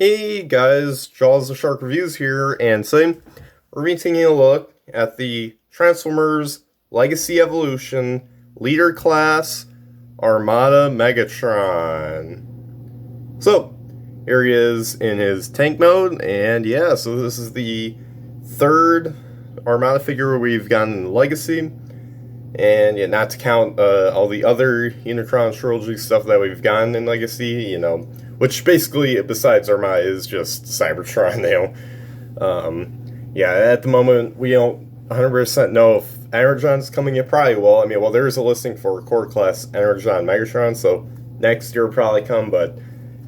Hey guys, Jaws the Shark Reviews here, and today we're going to be taking a look at the Transformers Legacy Evolution Leader Class Armada Megatron. So, here he is in his tank mode, and yeah, so this is the third Armada figure we've gotten in Legacy, and yeah, not to count all the other Unicron trilogy stuff that we've gotten in Legacy, which basically, besides Armada, is just Cybertron now. Yeah, at the moment, we don't 100% know if Energon's coming. It probably will. Well, there's a listing for core class Energon Megatron, so next year will probably come, but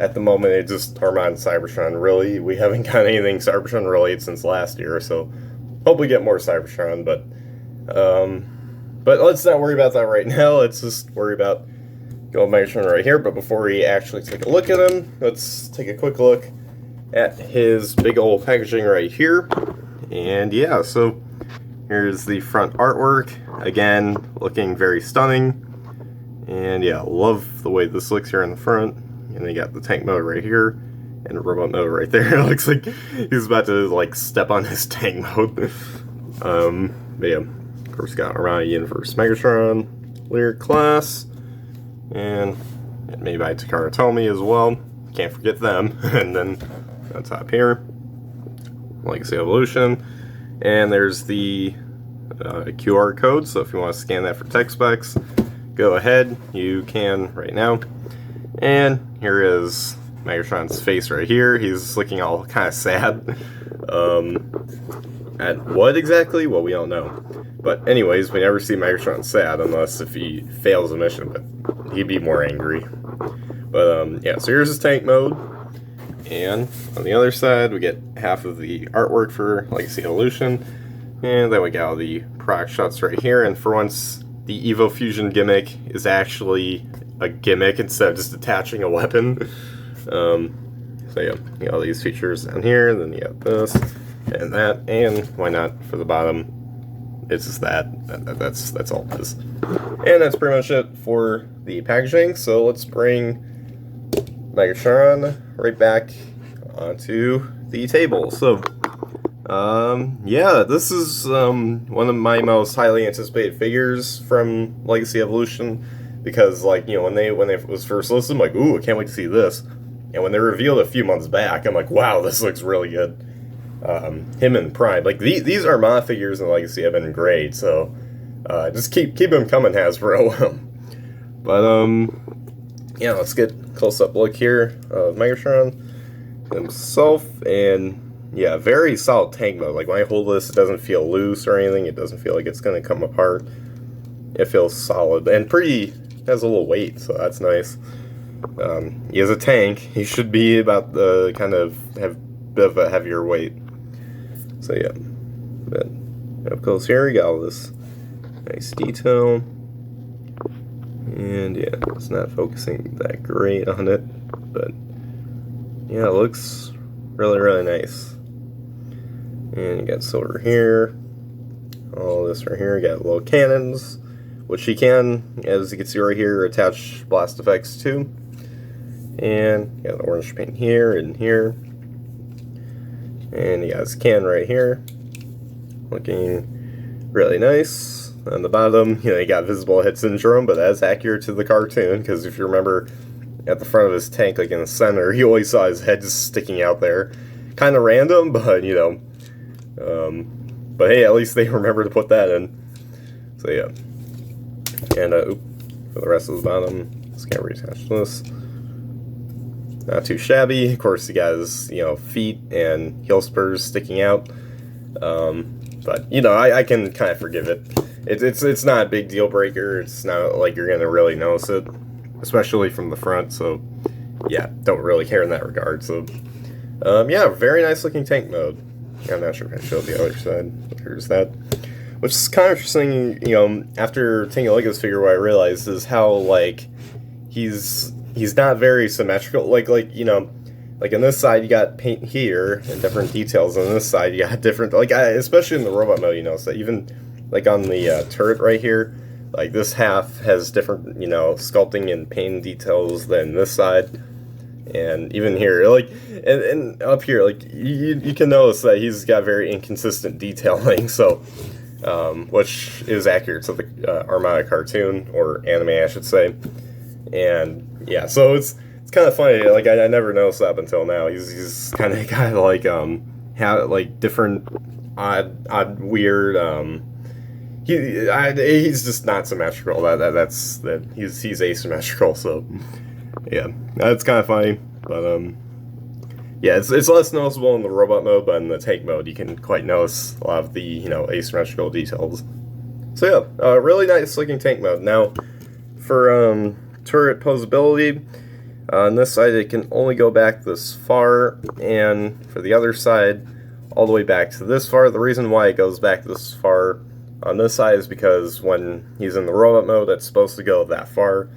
at the moment, it's just Armada and Cybertron. Really, we haven't got anything Cybertron related since last year, so hope we get more Cybertron, but let's not worry about that right now. Let's just worry about Gold Megatron right here. But before we actually take a look at him, let's take a quick look at his big old packaging right here. And yeah, so here's the front artwork. Again, looking very stunning. And yeah, love the way this looks here in the front. And you got the tank mode right here and the robot mode right there. It looks like he's about to like step on his tank mode. But yeah, of course, got Armada Universe Megatron, Leader Class, and maybe by Takara Tomy as well. Can't forget them. And then on top here, Legacy Evolution. And there's the QR code, so if you want to scan that for tech specs, go ahead. You can right now. And here is Megatron's face right here. He's looking all kind of sad. At what exactly? Well, we don't know. But anyways, we never see Megatron sad unless if he fails a mission, but he'd be more angry. But yeah, so here's his tank mode. And on the other side, we get half of the artwork for Legacy Evolution. And then we got all the product shots right here. And for once, the Evo Fusion gimmick is actually a gimmick instead of just attaching a weapon. So yeah, you got all these features down here. Then you got this and that, and why not for the bottom? It's just that's all it is. And that's pretty much it for the packaging. So let's bring Megatron right back onto the table. So yeah, this is one of my most highly anticipated figures from Legacy Evolution, because like, when they was first listed, I'm like, ooh, I can't wait to see this. And when they revealed it a few months back, I'm like, wow, this looks really good. Him and Prime, like these Armada figures in Legacy have been great, so just keep them coming, Hasbro. But yeah, let's get a close-up look here of Megatron himself. And yeah, very solid tank mode. Like when I hold this, it doesn't feel loose or anything. It doesn't feel like it's gonna come apart. It feels solid and has a little weight, so that's nice. He is a tank. He should be about the kind of have a bit of a heavier weight. So yeah, but up close here, we got all this nice detail, and yeah, it's not focusing that great on it, but yeah, it looks really, really nice. And you got silver here, all this right here. You got little cannons, which you can, as you can see right here, attach blast effects to. And you got the orange paint here and here. And you got his can right here, looking really nice. On the bottom, you got visible hit syndrome, but that's accurate to the cartoon, because if you remember, at the front of his tank, like in the center, you always saw his head just sticking out there. Kind of random, but but hey, at least they remember to put that in. So yeah. And for the rest of the bottom, just can't reattach this. Not too shabby. Of course, he got his, feet and heel spurs sticking out. But, I can kind of forgive it. It's not a big deal breaker. It's not like you're going to really notice it, especially from the front. So, yeah, don't really care in that regard. So, yeah, very nice looking tank mode. I'm not sure if I showed the other side. Here's that. Which is kind of interesting, after taking a look at this figure, what I realized is how, like, he's not very symmetrical. Like in this side you got paint here and different details, and on this side you got different, especially in the robot mode, so even like on the turret right here, like this half has different, sculpting and paint details than this side. And even here, like, and up here, like, you can notice that he's got very inconsistent detailing, so, which is accurate to the Armada cartoon, or anime, I should say. And, yeah, so it's kind of funny, like, I never noticed that up until now. He's kind of got, like, have, like, different, odd, weird, he's just not symmetrical. He's asymmetrical, so... Yeah, that's kind of funny, but yeah, it's less noticeable in the robot mode, but in the tank mode, you can quite notice a lot of the asymmetrical details. So yeah, really nice looking tank mode. Now, for turret posability, on this side it can only go back this far, and for the other side, all the way back to this far. The reason why it goes back this far on this side is because when he's in the robot mode, it's supposed to go that far.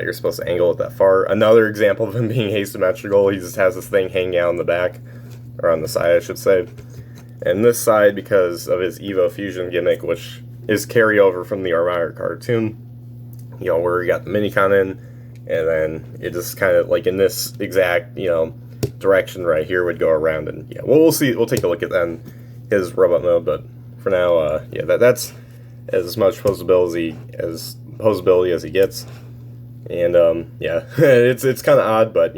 You're supposed to angle it that far. Another example of him being asymmetrical, he just has this thing hanging out on the back, or on the side, I should say. And this side, because of his Evo Fusion gimmick, which is carryover from the Armada cartoon, where he got the minicon in, and then it just kind of, like, in this exact, direction right here would go around, and yeah, we'll see. We'll take a look at then his robot mode, but for now, yeah, that's as much posability as he gets. And, yeah, it's kind of odd, but,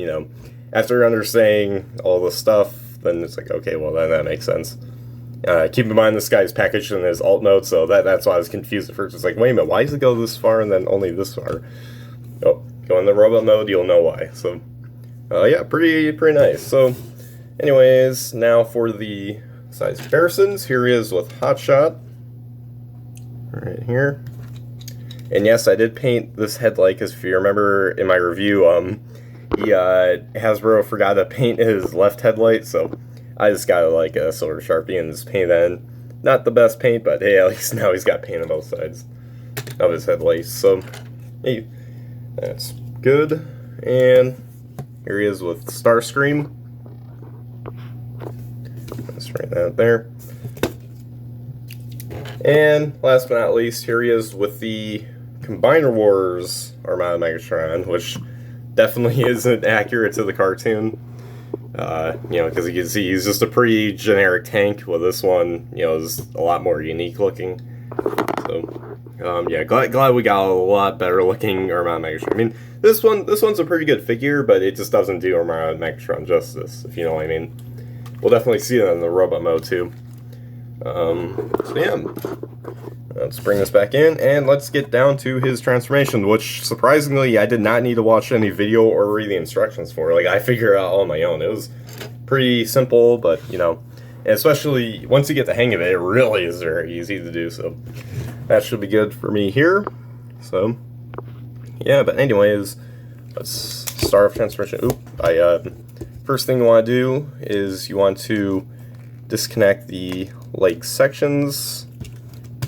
after understanding all the stuff, then it's like, okay, well, then that makes sense. Keep in mind, this guy's packaged in his alt mode, so that's why I was confused at first. It's like, wait a minute, why does it go this far and then only this far? Oh, go in the robot mode, you'll know why. So, yeah, pretty nice. So, anyways, now for the size comparisons. Here he is with Hotshot. Right here. And yes, I did paint this headlight, because if you remember in my review, Hasbro forgot to paint his left headlight, so I just got like a silver Sharpie and just paint that in. Not the best paint, but hey, at least now he's got paint on both sides of his headlights, so hey, that's good. And here he is with Starscream. Let's write that there. And last but not least, here he is with the Combiner Wars Armada Megatron, which definitely isn't accurate to the cartoon. Because you can see he's just a pretty generic tank, with this one, is a lot more unique looking. So, yeah, glad we got a lot better looking Armada Megatron. I mean, this one's a pretty good figure, but it just doesn't do Armada Megatron justice, if you know what I mean. We'll definitely see that in the robot mode too. So yeah, let's bring this back in, and let's get down to his transformation, which, surprisingly, I did not need to watch any video or read the instructions for. Like, I figured it out on my own. It was pretty simple, but, especially once you get the hang of it, it really is very easy to do, so that should be good for me here. So, yeah, but anyways, let's start off transformation. First thing you want to do is you want to disconnect the leg sections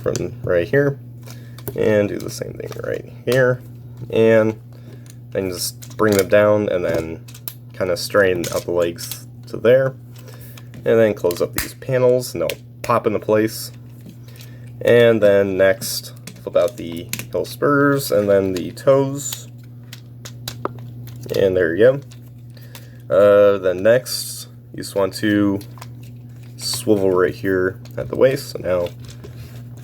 from right here, and do the same thing right here, and then just bring them down, and then kind of straighten out the legs to there, and then close up these panels, and they'll pop into place. And then next, flip out the heel spurs, and then the toes, and there you go. Then next, you just want to swivel right here at the waist, so now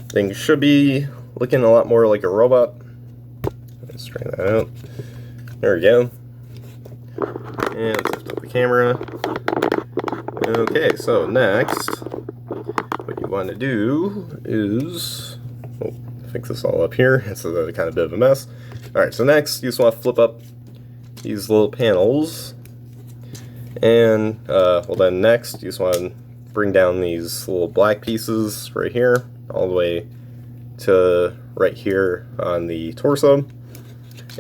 things should be looking a lot more like a robot. Let's straighten that out. There we go. And let's lift up the camera. Okay, so next, what you want to do is, fix this all up here. It's a kind of bit of a mess. Alright, so next, you just want to flip up these little panels. And, then next, you just want to bring down these little black pieces right here, all the way to right here on the torso.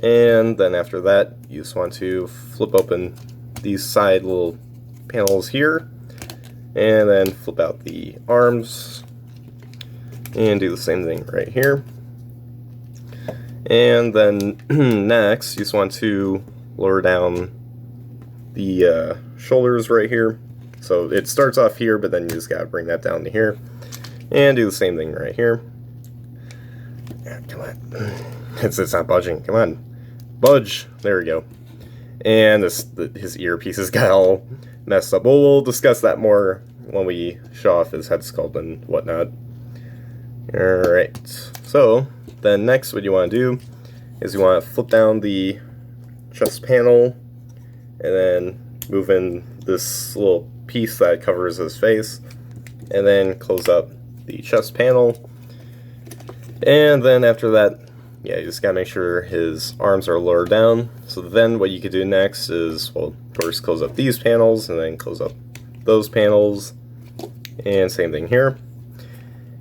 And then after that, you just want to flip open these side little panels here, and then flip out the arms, and do the same thing right here. And then next, you just want to lower down the shoulders right here. So it starts off here, but then you just gotta bring that down to here, and do the same thing right here. Yeah, come on, it's not budging. Come on, budge. There we go. and his earpieces got all messed up. Well, we'll discuss that more when we show off his head sculpt and whatnot. Alright, so then next what you want to do is you want to flip down the chest panel and then move in this little piece that covers his face, and then close up the chest panel. And then after that, yeah, you just gotta make sure his arms are lowered down. So then what you could do next is, well, first close up these panels and then close up those panels, and same thing here.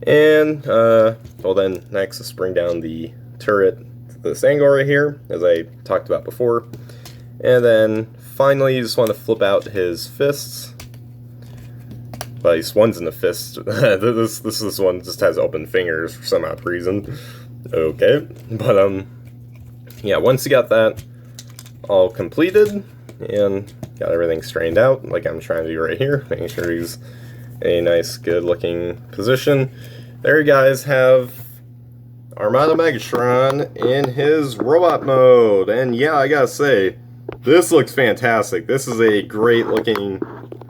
And well, then next is bring down the turret to this angle right here, as I talked about before. And then finally you just want to flip out his fists. Well, at least one's in the fist. this one just has open fingers for some odd reason. Okay, but yeah, once you got that all completed and got everything straightened out, like I'm trying to do right here, making sure he's in a nice, good looking position, there you guys have Armada Megatron in his robot mode. And yeah, I gotta say, this looks fantastic. This is a great looking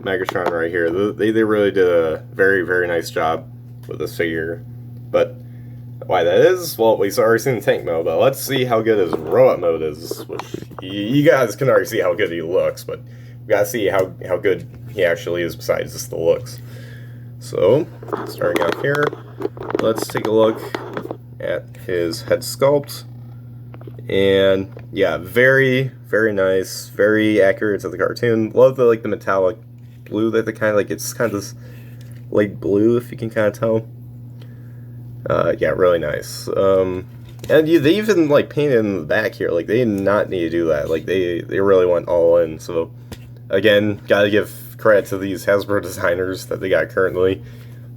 Megatron right here. They really did a very, very nice job with this figure. But why that is, well, we've already seen the tank mode, but let's see how good his robot mode is, which you guys can already see how good he looks, but we gotta see how good he actually is besides just the looks. So, starting out here, let's take a look at his head sculpt. And yeah, very, very nice, very accurate to the cartoon. Love the the metallic blue that they kind of it's kind of this light blue, if you can kind of tell. Yeah, really nice. And they even painted in the back here. They did not need to do that. They really went all in. So again, gotta give credit to these Hasbro designers that they got currently.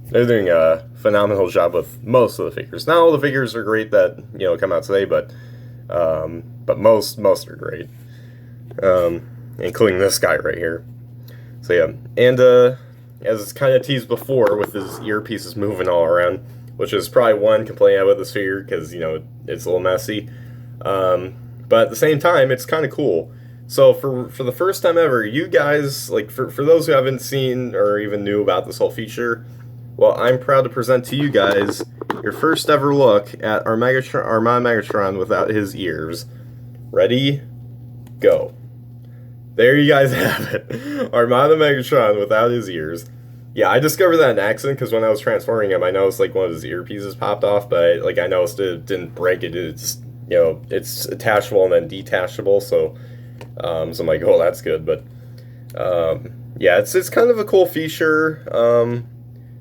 They're doing a phenomenal job with most of the figures. Not all the figures are great that come out today, but most are great, including this guy right here. So yeah, and as it's kind of teased before, with his earpieces moving all around, which is probably one complaint I have with this figure, because it's a little messy, but at the same time it's kind of cool. So for the first time ever, you guys, for those who haven't seen or even knew about this whole feature, well, I'm proud to present to you guys your first ever look at our Armada Megatron without his ears. Ready? Go. There you guys have it. Armada Megatron without his ears. Yeah, I discovered that in accident, because when I was transforming him, I noticed one of his earpieces popped off, but I noticed it didn't break it. It's it's attachable and then detachable, so I'm like, oh, that's good. But yeah, it's kind of a cool feature,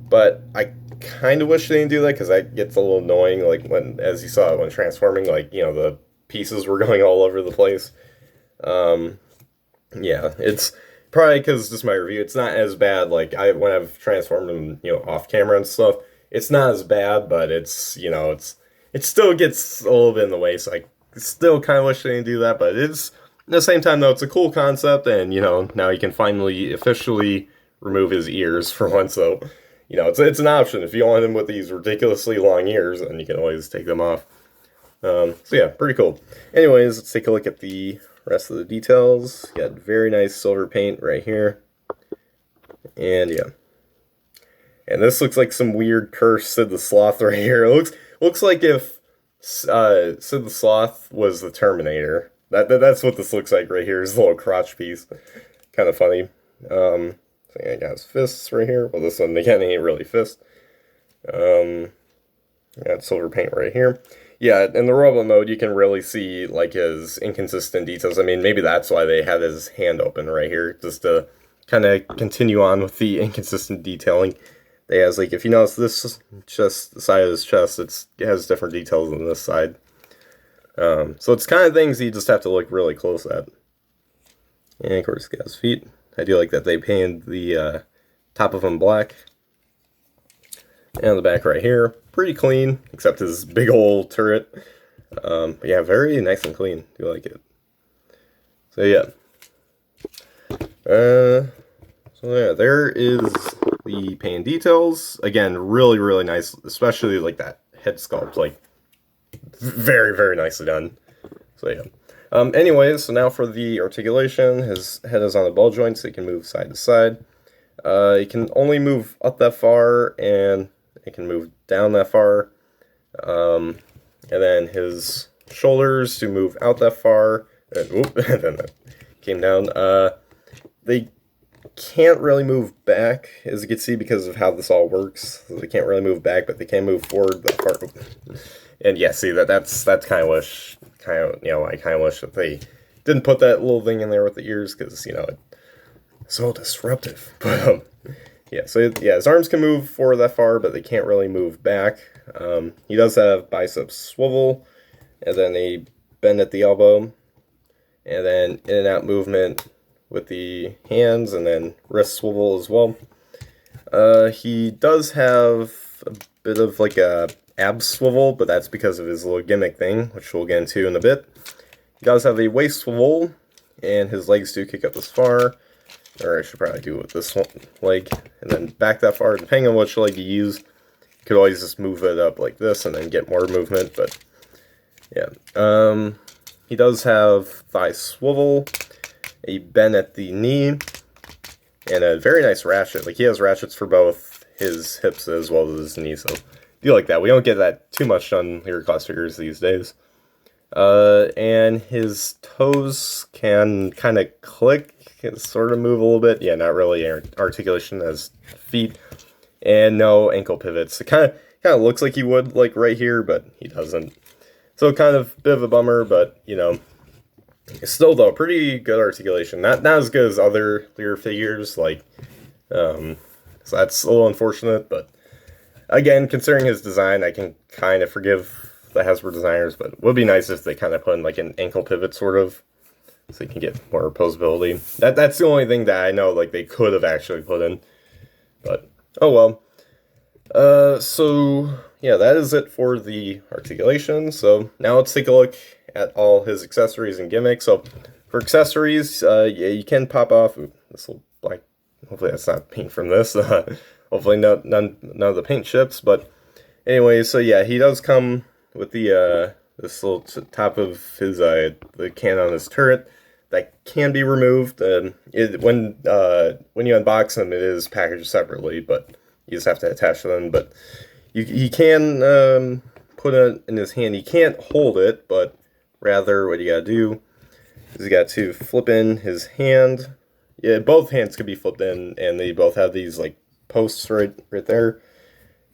but I kind of wish they didn't do that, because that gets a little annoying, when, as you saw, when transforming, the pieces were going all over the place. Yeah, it's probably because just my review, it's not as bad, when I've transformed them, off camera and stuff, it's not as bad, but it's, it still gets a little bit in the way, so I still kind of wish they didn't do that, but it's, at the same time, though, it's a cool concept, and, now you can finally officially remove his ears for once, so, it's an option. If you want him with these ridiculously long ears, then you can always take them off. So yeah, pretty cool. Anyways, let's take a look at the rest of the details. Got very nice silver paint right here. And yeah. And this looks like some weird cursed Sid the Sloth right here. It looks like if Sid the Sloth was the Terminator. That's what this looks like right here. His little crotch piece. Kind of funny. So yeah, I got his fists right here. Well, this one, again, ain't really fist. Got silver paint right here. Yeah, in the robot mode, you can really see, his inconsistent details. I mean, maybe that's why they have his hand open right here, just to kind of continue on with the inconsistent detailing. They has, if you notice this just the side of his chest, it has different details on this side. So it's kind of things you just have to look really close at. And, of course, got his feet. I do like that they painted the top of him black. And the back right here, pretty clean, except his big old turret. But yeah, very nice and clean. Do like it. So yeah. So yeah, there is the paint details. Again, really, really nice, especially that head sculpt. Very, very nicely done. So yeah. Anyways, so now for the articulation, his head is on a ball joint, so he can move side to side. He can only move up that far, and he can move down that far. And then his shoulders to move out that far. And, whoop, and then that came down. They can't really move back, as you can see, because of how this all works. So they can't really move back, but they can move forward that far. And yeah, see that's kind of wish, I kind of wish that they didn't put that little thing in there with the ears, because it's so disruptive. But yeah, so yeah, his arms can move forward that far, but they can't really move back. He does have bicep swivel, and then a bend at the elbow, and then in and out movement with the hands, and then wrist swivel as well. He does have a bit of like a ab swivel, but that's because of his little gimmick thing, which we'll get into in a bit. He does have a waist swivel, and his legs do kick up this far. Or I should probably do it with this one leg, and then back that far, depending on which leg you use. You could always just move it up like this and then get more movement, but yeah. He does have thigh swivel, a bend at the knee, and a very nice ratchet. Like, he has ratchets for both his hips as well as his knees, so do like that. We don't get that too much on Hero Class figures these days. And his toes can kind of click, sort of move a little bit. Yeah, not really articulation as feet, and no ankle pivots. It kind of looks like he would, like right here, but he doesn't. So kind of a bit of a bummer, but still though pretty good articulation. Not as good as other Lear figures, like so that's a little unfortunate. But again, considering his design, I can kind of forgive the Hasbro designers, but it would be nice if they kind of put in like an ankle pivot sort of, so you can get more posability. That's the only thing that I know like they could have actually put in, but oh well. So yeah, that is it for the articulation. So now let's take a look at all his accessories and gimmicks. So for accessories, yeah, you can pop off this little black. Hopefully that's not paint from this. Hopefully none of the paint chips. But anyway, so yeah, he does come with the this little top of his the can on his turret that can be removed. When you unbox them, it is packaged separately, but you just have to attach them. But he can put it in his hand. He can't hold it, but rather what you gotta do is you got to flip in his hand. Yeah, both hands could be flipped in, and they both have these like posts right there.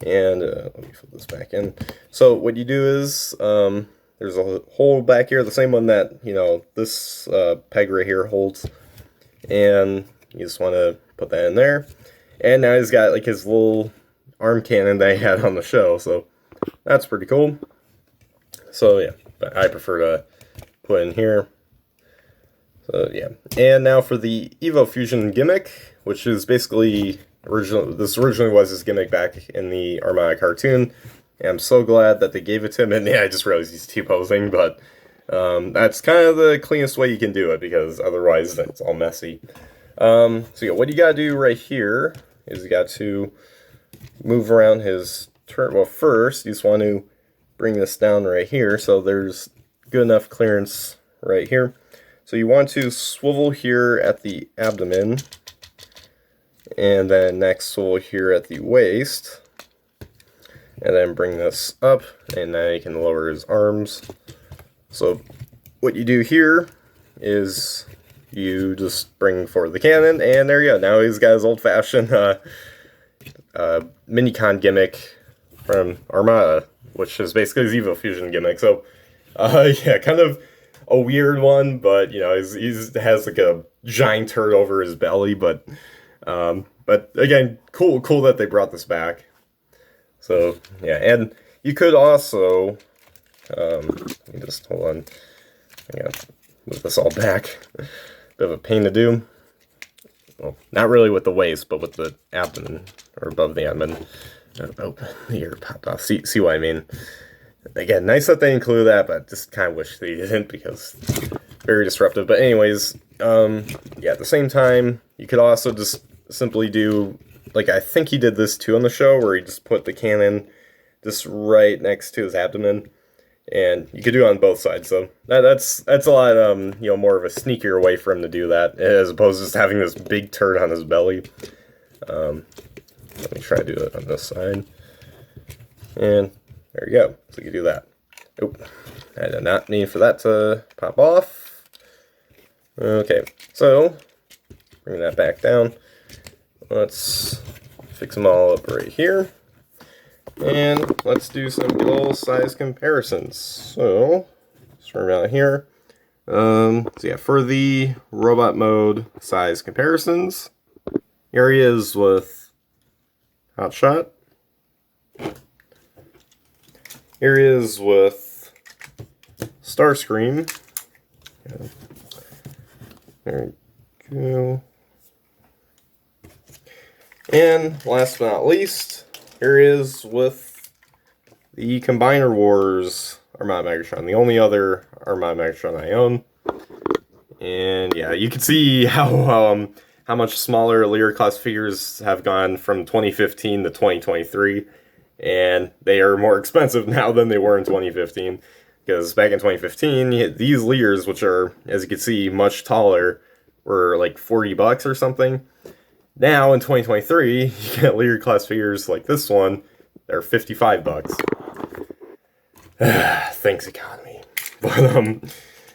And let me flip this back in. So what you do is there's a hole back here, the same one that this peg right here holds, and you just want to put that in there. And now he's got like his little arm cannon that he had on the show, so that's pretty cool. So yeah, but I prefer to put in here. So yeah, and now for the Evo Fusion gimmick, which is basically this originally was his gimmick back in the Armada cartoon. And I'm so glad that they gave it to him. And yeah, I just realized he's T-posing, but that's kind of the cleanest way you can do it, because otherwise it's all messy. So yeah, what you gotta do right here is you got to move around his turret. Well, first you just want to bring this down right here, so there's good enough clearance right here. So you want to swivel here at the abdomen, and then next swivel here at the waist, and then bring this up, and now you can lower his arms. So what you do here is you just bring forward the cannon, and there you go. Now he's got his old-fashioned Minicon gimmick from Armada, which is basically his Evo Fusion gimmick. So yeah, kind of a weird one, but he's has like a giant turret over his belly, but again, cool that they brought this back. So yeah, and you could also let me just hold on. I gotta move this all back. Bit of a pain to do. Well, not really with the waist, but with the abdomen, or above the abdomen. Oh, the ear popped off. See what I mean? Again, nice that they include that, but just kind of wish they didn't, because very disruptive. But anyways, yeah, at the same time, you could also just simply do, like I think he did this too on the show, where he just put the cannon just right next to his abdomen. and you could do it on both sides. So that's a lot more of a sneakier way for him to do that, as opposed to just having this big turd on his belly. Let me try to do it on this side, and there you go. So you can do that. Oop, I did not need for that to pop off. Okay, so bring that back down. Let's fix them all up right here. And let's do some little size comparisons. So, start out here. So yeah, for the robot mode size comparisons, here he is with Hotshot. Here he is with Starscream. There we go. And last but not least, here he is with the Combiner Wars Armada Megatron, the only other Armada Megatron I own. And yeah, you can see how much smaller Leader class figures have gone from 2015 to 2023, and they are more expensive now than they were in 2015. Because back in 2015, these Leaders, which are, as you can see, much taller, were like $40 or something. Now, in 2023, you get Leader class figures like this one, they're $55. Thanks, economy. But,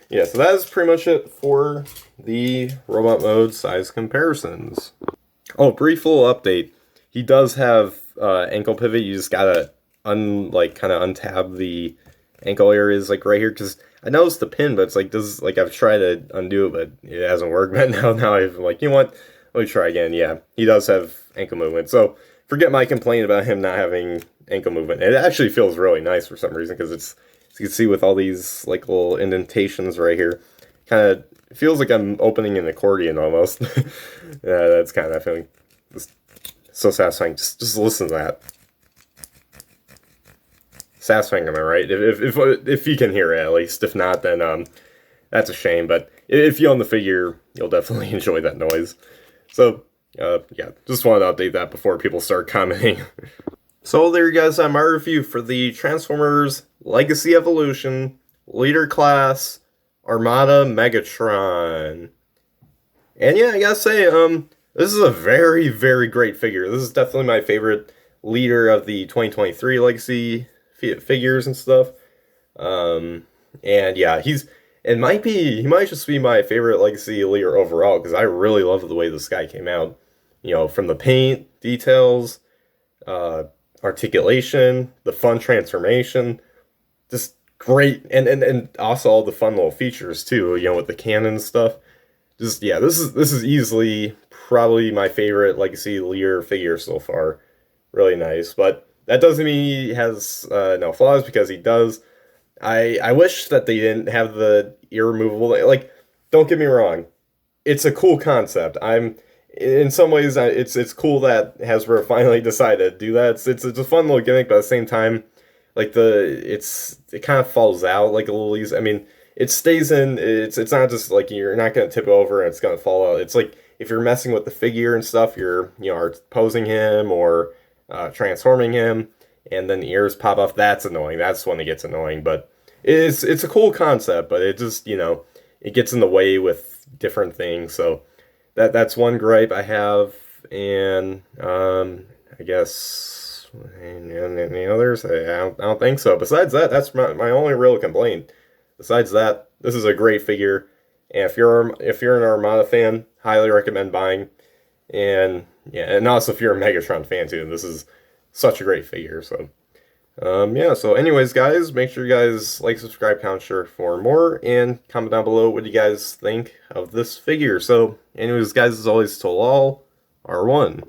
yeah, so that is pretty much it for the robot mode size comparisons. Oh, brief little update. He does have ankle pivot. You just gotta kind of untab the ankle areas like right here, because I noticed the pin, but it's like I've tried to undo it, but it hasn't worked. But now I've like, you know what? Let me try again. Yeah, he does have ankle movement. So forget my complaint about him not having ankle movement. It actually feels really nice for some reason, because it's, as you can see with all these like little indentations right here, kind of feels like I'm opening an accordion almost. Yeah, that's kind of that feeling. It's so satisfying. Just listen to that. Satisfying, am I right? If you can hear it at least. If not, then that's a shame. But if you own the figure, you'll definitely enjoy that noise. So, yeah, just wanted to update that before people start commenting. So there you guys have my review for the Transformers Legacy Evolution Leader Class Armada Megatron. And yeah, I gotta say, this is a very, very great figure. This is definitely my favorite leader of the 2023 Legacy figures and stuff. And yeah, he might just be my favorite Legacy leader overall, because I really love the way this guy came out. You know, from the paint, details, articulation, the fun transformation, just great, and also all the fun little features too, you know, with the cannon stuff. Just, yeah, this is easily probably my favorite Legacy leader figure so far. Really nice, but that doesn't mean he has no flaws, because he does. I wish that they didn't have the ear removable. Like, don't get me wrong, it's a cool concept. In some ways, it's cool that Hasbro finally decided to do that. It's a fun little gimmick, but at the same time, like it kind of falls out like a little easy. I mean, it stays in. It's not just like you're not gonna tip over and it's gonna fall out. It's like if you're messing with the figure and stuff, you're are posing him or transforming him, and then the ears pop off. That's annoying. That's when it gets annoying. But it's a cool concept, but it just it gets in the way with different things. So that's one gripe I have, and I guess any others? I don't think so. Besides that, that's my only real complaint. Besides that, this is a great figure, and if you're an Armada fan, highly recommend buying. And yeah, and also if you're a Megatron fan too, this is such a great figure. So yeah, so anyways, guys, make sure you guys like, subscribe, comment, share for more, and comment down below what you guys think of this figure. So anyways, guys, as always, till all are one.